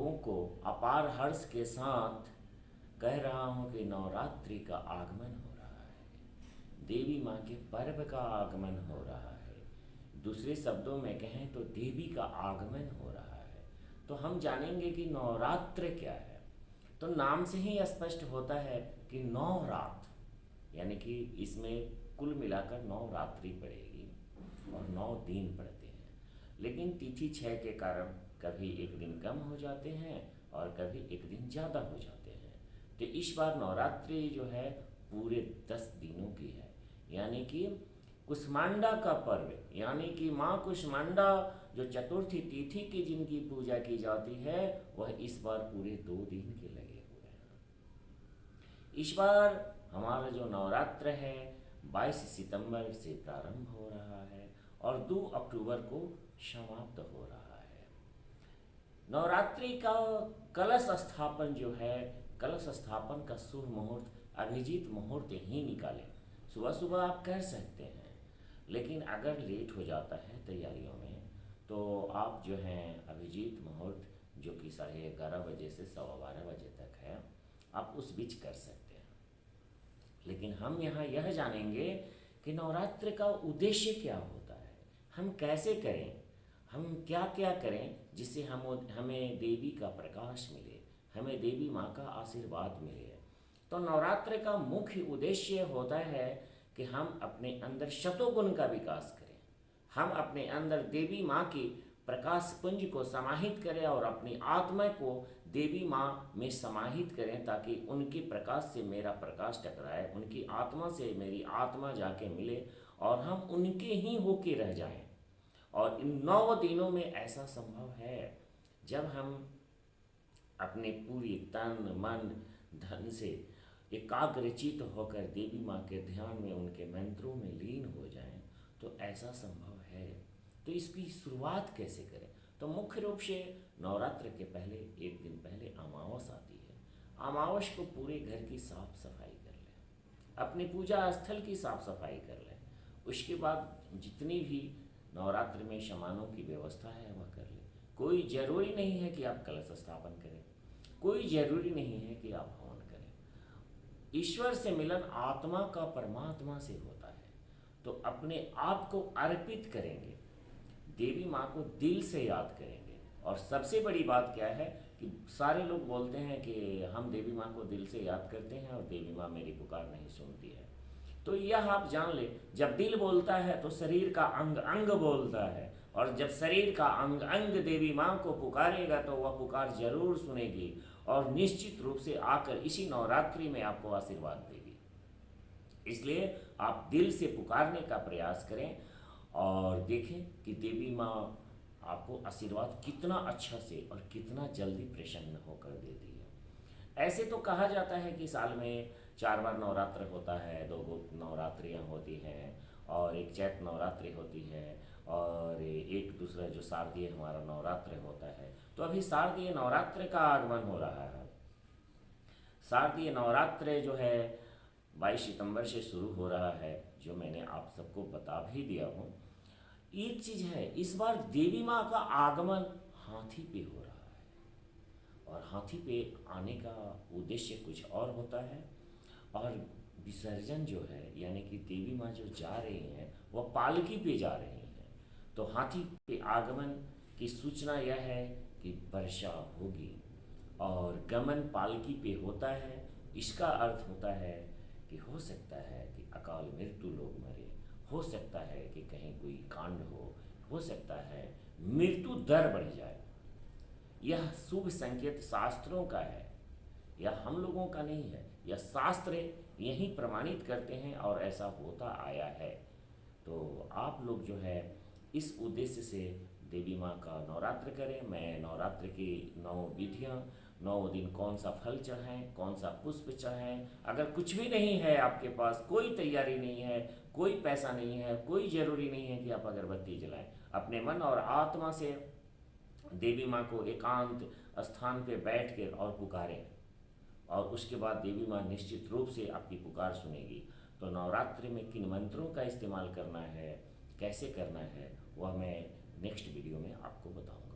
लोगों को अपार हर्ष के साथ कह रहा हूँ कि नवरात्रि का आगमन हो रहा है, देवी माँ के पर्व का आगमन हो रहा है। दूसरे शब्दों में कहें तो देवी का आगमन हो रहा है। तो हम जानेंगे कि नवरात्र क्या है। तो नाम से ही स्पष्ट होता है कि नवरात्र, यानी कि इसमें कुल मिलाकर 9 रात्रि पड़ेगी और 9 दिन पड़ते हैं। लेकिन तिथि क्षय के कारण कभी एक दिन कम हो जाते हैं और कभी एक दिन ज़्यादा हो जाते हैं। तो इस बार नवरात्रि जो है पूरे 10 दिनों की है, यानी कि कुष्मांडा का पर्व, यानी कि माँ कुष्मांडा जो चतुर्थी तिथि की जिनकी पूजा की जाती है, वह इस बार पूरे 2 दिन के लगे हुए हैं। इस बार हमारा जो नवरात्र है 22 सितंबर से प्रारंभ हो रहा है और 2 अक्टूबर को समाप्त हो रहा है। नवरात्रि का कलश स्थापन जो है, कलश स्थापन का शुभ मुहूर्त अभिजीत मुहूर्त ही निकालें। सुबह सुबह आप कर सकते हैं, लेकिन अगर लेट हो जाता है तैयारियों में तो आप जो हैं अभिजीत मुहूर्त जो कि 11:30 बजे से 12:15 बजे तक है, आप उस बीच कर सकते हैं। लेकिन हम यहाँ यह जानेंगे कि नवरात्र का उद्देश्य क्या होता है, हम कैसे करें, हम क्या क्या करें जिससे हमें देवी का प्रकाश मिले, हमें देवी माँ का आशीर्वाद मिले। तो नवरात्र का मुख्य उद्देश्य होता है कि हम अपने अंदर शतोगुण का विकास करें, हम अपने अंदर देवी माँ की प्रकाश पुंज को समाहित करें और अपनी आत्मा को देवी माँ में समाहित करें, ताकि उनके प्रकाश से मेरा प्रकाश टकराए, उनकी आत्मा से मेरी आत्मा जाके मिले और हम उनके ही होके रह जाएं। और इन 9 दिनों में ऐसा संभव है जब हम अपने पूरी तन मन धन से एकाग्रचित होकर देवी माँ के ध्यान में उनके मंत्रों में लीन हो जाएं, तो ऐसा संभव है। तो इसकी शुरुआत कैसे करें? तो मुख्य रूप से नवरात्र के पहले एक दिन पहले अमावस आती है। अमावस को पूरे घर की साफ सफाई कर लें, अपनी पूजा स्थल की साफ सफाई कर लें। उसके बाद जितनी भी नवरात्र में सामानों की व्यवस्था है वह कर लें। कोई ज़रूरी नहीं है कि आप कलश स्थापन करें, कोई ज़रूरी नहीं है कि आप हवन करें। ईश्वर से मिलन आत्मा का परमात्मा से होता है, तो अपने आप को अर्पित करेंगे, देवी माँ को दिल से याद करेंगे। और सबसे बड़ी बात क्या है कि सारे लोग बोलते हैं कि हम देवी माँ को दिल से याद करते हैं और देवी माँ मेरी पुकार नहीं सुनती है। तो यह आप जान ले, जब दिल बोलता है तो शरीर का अंग अंग बोलता है, और जब शरीर का अंग अंग देवी माँ को पुकारेगा तो वह पुकार जरूर सुनेगी और निश्चित रूप से आकर इसी नवरात्रि में आपको आशीर्वाद देगी। इसलिए आप दिल से पुकारने का प्रयास करें और देखें कि देवी माँ आपको आशीर्वाद कितना अच्छा से और कितना जल्दी प्रसन्न होकर देती है। ऐसे तो कहा जाता है कि साल में 4 बार नवरात्र होता है, 2 नवरात्रियाँ होती हैं और एक चैत नवरात्रि होती है और एक दूसरा जो शारदीय हमारा नवरात्र होता है। तो अभी शारदीय नवरात्र का आगमन हो रहा है। शारदीय नवरात्र जो है 22 सितंबर से शुरू हो रहा है, जो मैंने आप सबको बता भी दिया हूँ। एक चीज़ है, इस बार देवी माँ का आगमन हाथी पे हो रहा है और हाथी पे आने का उद्देश्य कुछ और होता है। और विसर्जन जो है, यानी कि देवी माँ जो जा रही हैं वह पालकी पे जा रही हैं, तो हाथी पे आगमन की सूचना यह है कि वर्षा होगी और गमन पालकी पे होता है। इसका अर्थ होता है कि हो सकता है कि अकाल मृत्यु लोग मरे, हो सकता है कि कहीं कोई कांड हो सकता है मृत्यु दर बढ़ जाए। यह शुभ संकेत शास्त्रों का है, यह हम लोगों का नहीं है, यह शास्त्र यही प्रमाणित करते हैं और ऐसा होता आया है। तो आप लोग जो है इस उद्देश्य से देवी माँ का नवरात्र करें। मैं नवरात्र की 9 विधियाँ, 9 दिन कौन सा फल चढ़ाएं, कौन सा पुष्प चढ़ाएं। अगर कुछ भी नहीं है आपके पास, कोई तैयारी नहीं है, कोई पैसा नहीं है, कोई ज़रूरी नहीं है कि आप अगरबत्ती जलाएं। अपने मन और आत्मा से देवी माँ को एकांत स्थान पे बैठ कर और पुकारें और उसके बाद देवी माँ निश्चित रूप से आपकी पुकार सुनेगी। तो नवरात्रि में किन मंत्रों का इस्तेमाल करना है, कैसे करना है, वह मैं नेक्स्ट वीडियो में आपको बताऊंगा।